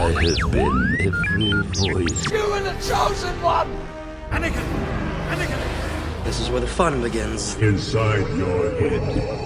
I have been every voice. You are the chosen one! Anakin! Anakin! This is where the fun begins. Inside your head.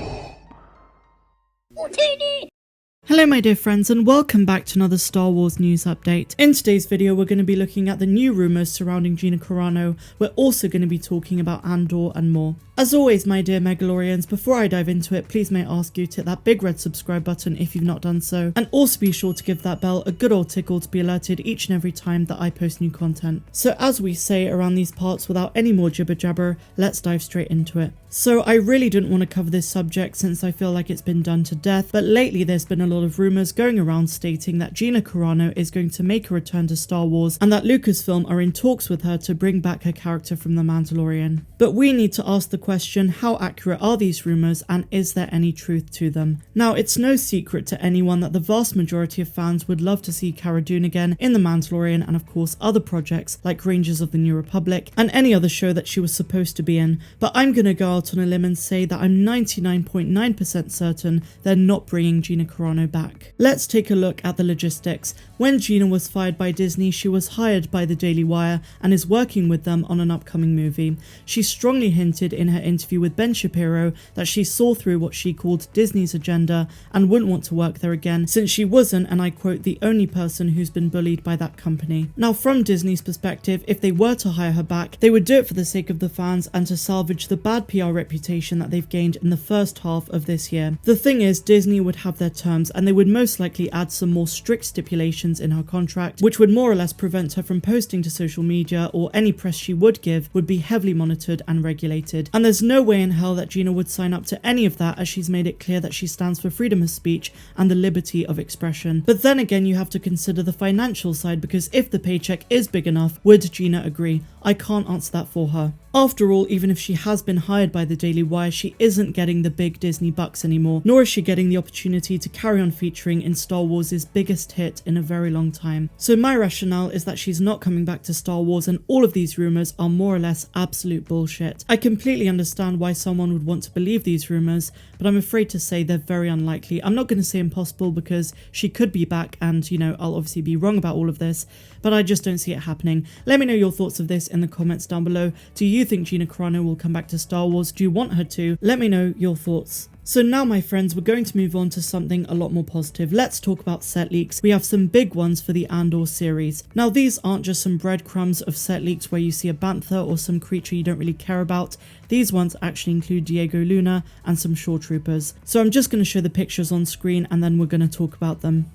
Hello my dear friends and welcome back to another Star Wars news update. In today's video we're going to be looking at the new rumours surrounding Gina Carano. We're also going to be talking about Andor and more. As always my dear Megalorians, before I dive into it, please may I ask you to hit that big red subscribe button if you've not done so, and also be sure to give that bell a good old tickle to be alerted each and every time that I post new content. So as we say around these parts, without any more jibber jabber, let's dive straight into it. So I really didn't want to cover this subject since I feel like it's been done to death, but lately there's been a lot of rumours going around stating that Gina Carano is going to make a return to Star Wars and that Lucasfilm are in talks with her to bring back her character from The Mandalorian. But we need to ask the question, how accurate are these rumours and is there any truth to them? Now it's no secret to anyone that the vast majority of fans would love to see Cara Dune again in The Mandalorian and of course other projects like Rangers of the New Republic and any other show that she was supposed to be in, but I'm gonna go out on a limb and say that I'm 99.9% certain they're not bringing Gina Carano back. Let's take a look at the logistics. When Gina was fired by Disney, she was hired by the Daily Wire and is working with them on an upcoming movie. She strongly hinted in her interview with Ben Shapiro that she saw through what she called Disney's agenda and wouldn't want to work there again since she wasn't, and I quote, the only person who's been bullied by that company. Now from Disney's perspective, if they were to hire her back, they would do it for the sake of the fans and to salvage the bad PR reputation that they've gained in the first half of this year. The thing is, Disney would have their terms and they would most likely add some more strict stipulations in her contract, which would more or less prevent her from posting to social media, or any press she would give would be heavily monitored and regulated. And there's no way in hell that Gina would sign up to any of that, as she's made it clear that she stands for freedom of speech and the liberty of expression. But then again, you have to consider the financial side, because if the paycheck is big enough, would Gina agree? I can't answer that for her. After all, even if she has been hired by the Daily Wire, she isn't getting the big Disney bucks anymore, nor is she getting the opportunity to carry on featuring in Star Wars' biggest hit in a very long time. So my rationale is that she's not coming back to Star Wars and all of these rumours are more or less absolute bullshit. I completely understand why someone would want to believe these rumours, but I'm afraid to say they're very unlikely. I'm not going to say impossible because she could be back and, you know, I'll obviously be wrong about all of this, but I just don't see it happening. Let me know your thoughts of this in the comments down below. Do you think Gina Carano will come back to Star Wars? Do you want her to? Let me know your thoughts. So now my friends, we're going to move on to something a lot more positive. Let's talk about set leaks. We have some big ones for the Andor series. Now these aren't just some breadcrumbs of set leaks where you see a bantha or some creature you don't really care about. These ones actually include Diego Luna and some shore troopers. So I'm just going to show the pictures on screen and then we're going to talk about them.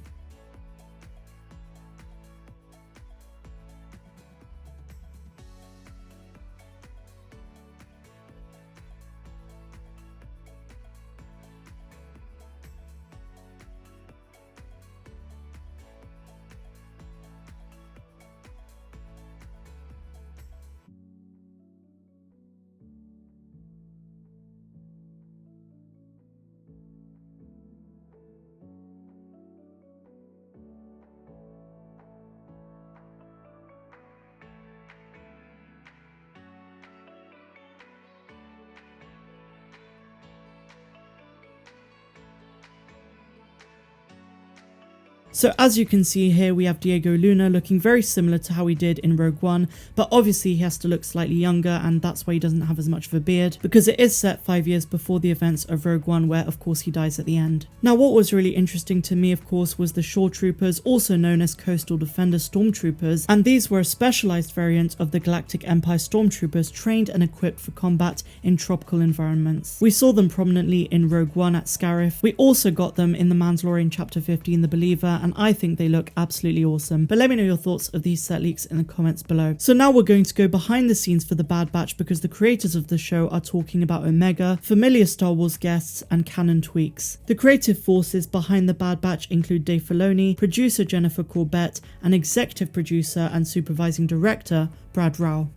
So as you can see here, we have Diego Luna looking very similar to how he did in Rogue One, but obviously he has to look slightly younger and that's why he doesn't have as much of a beard, because it is set 5 years before the events of Rogue One, where of course he dies at the end. Now what was really interesting to me of course was the shore troopers, also known as coastal defender stormtroopers, and these were a specialized variant of the Galactic Empire stormtroopers trained and equipped for combat in tropical environments. We saw them prominently in Rogue One at Scarif. We also got them in The Mandalorian Chapter 15, The Believer, and I think they look absolutely awesome. But let me know your thoughts of these set leaks in the comments below. So now we're going to go behind the scenes for The Bad Batch, because the creators of the show are talking about Omega, familiar Star Wars guests, and canon tweaks. The creative forces behind The Bad Batch include Dave Filoni, producer Jennifer Corbett, and executive producer and supervising director Brad Rao.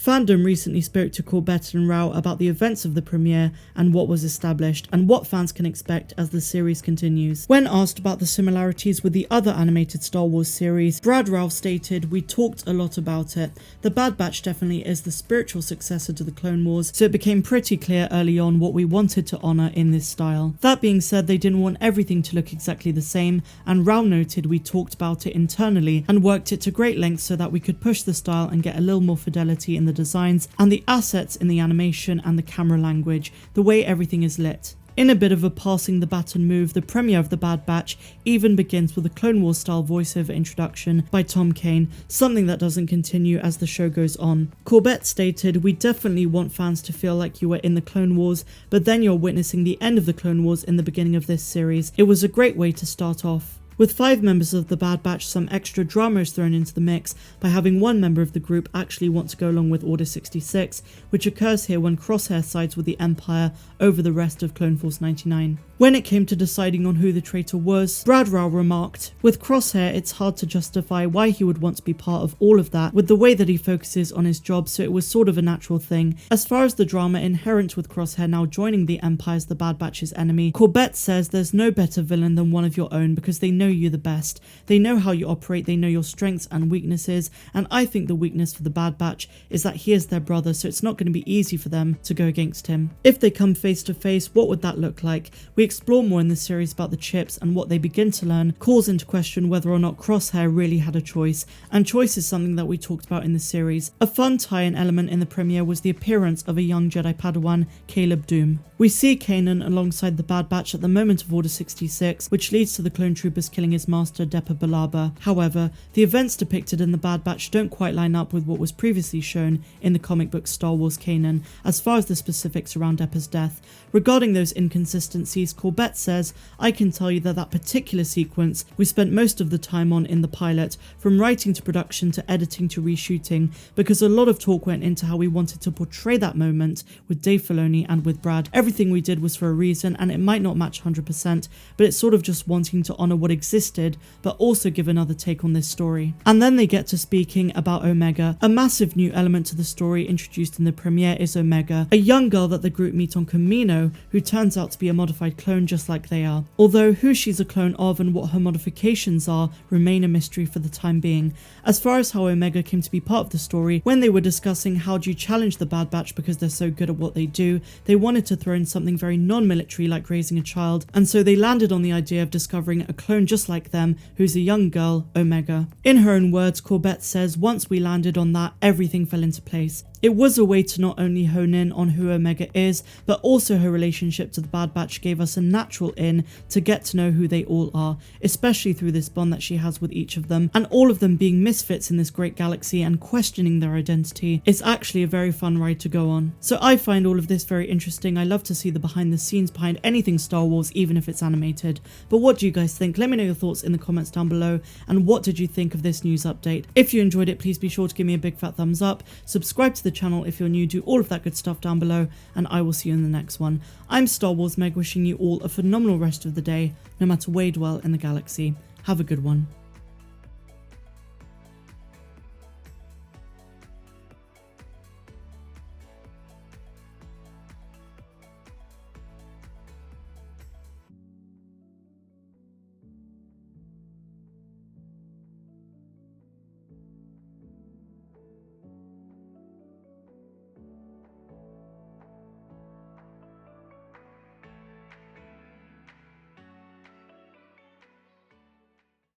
Fandom recently spoke to Corbett and Rao about the events of the premiere and what was established, and what fans can expect as the series continues. When asked about the similarities with the other animated Star Wars series, Brad Rao stated, "We talked a lot about it. The Bad Batch definitely is the spiritual successor to the Clone Wars, so it became pretty clear early on what we wanted to honour in this style." That being said, they didn't want everything to look exactly the same, and Rao noted, "We talked about it internally and worked it to great lengths so that we could push the style and get a little more fidelity in the designs and the assets in the animation and the camera language, the way everything is lit." In a bit of a passing the baton move, the premiere of The Bad Batch even begins with a Clone Wars style voiceover introduction by Tom Kane, something that doesn't continue as the show goes on. Corbett stated, "We definitely want fans to feel like you were in the Clone Wars, but then you're witnessing the end of the Clone Wars in the beginning of this series. It was a great way to start off." With 5 members of the Bad Batch, some extra drama is thrown into the mix by having one member of the group actually want to go along with Order 66, which occurs here when Crosshair sides with the Empire over the rest of Clone Force 99. When it came to deciding on who the traitor was, Brad Rao remarked, "With Crosshair, it's hard to justify why he would want to be part of all of that with the way that he focuses on his job, so it was sort of a natural thing. As far as the drama inherent with Crosshair now joining the Empire as the Bad Batch's enemy, Corbett says there's no better villain than one of your own because they know you the best. They know how you operate, they know your strengths and weaknesses, and I think the weakness for the Bad Batch is that he is their brother, so it's not going to be easy for them to go against him. If they come face to face, what would that look like? We explore more in the series about the chips, and what they begin to learn calls into question whether or not Crosshair really had a choice, and choice is something that we talked about in the series. A fun tie-in element in the premiere was the appearance of a young Jedi Padawan, Caleb Doom. We see Kanon alongside the Bad Batch at the moment of Order 66, which leads to the clone troopers killing his master Depa Billaba. However, the events depicted in the Bad Batch don't quite line up with what was previously shown in the comic book Star Wars Canon, as far as the specifics around Depa's death. Regarding those inconsistencies, Corbett says, "I can tell you that that particular sequence we spent most of the time on in the pilot, from writing to production to editing to reshooting, because a lot of talk went into how we wanted to portray that moment with Dave Filoni and with Brad. Everything we did was for a reason, and it might not match 100%, but it's sort of just wanting to honour what existed, but also give another take on this story." And then they get to speaking about Omega. A massive new element to the story introduced in the premiere is Omega, a young girl that the group meet on Kamino, who turns out to be a modified clone just like they are. Although who she's a clone of and what her modifications are remain a mystery for the time being. As far as how Omega came to be part of the story, when they were discussing how do you challenge the Bad Batch because they're so good at what they do, they wanted to throw in something very non-military like raising a child, and so they landed on the idea of discovering a clone just like them who's a young girl, Omega. In her own words, Corbett says, "Once we landed on that, everything fell into place. It was a way to not only hone in on who Omega is, but also her relationship to the Bad Batch gave us a natural in to get to know who they all are, especially through this bond that she has with each of them, and all of them being misfits in this great galaxy and questioning their identity. It's actually a very fun ride to go on." So I find all of this very interesting. I love to see the behind the scenes behind anything Star Wars, even if it's animated. But what do you guys think? Let me know your thoughts in the comments down below, and what did you think of this news update? If you enjoyed it, please be sure to give me a big fat thumbs up, subscribe to the channel if you're new, do all of that good stuff down below, and I will see you in the next one. I'm Star Wars Meg, wishing you all a phenomenal rest of the day, no matter where you dwell in the galaxy. Have a good one.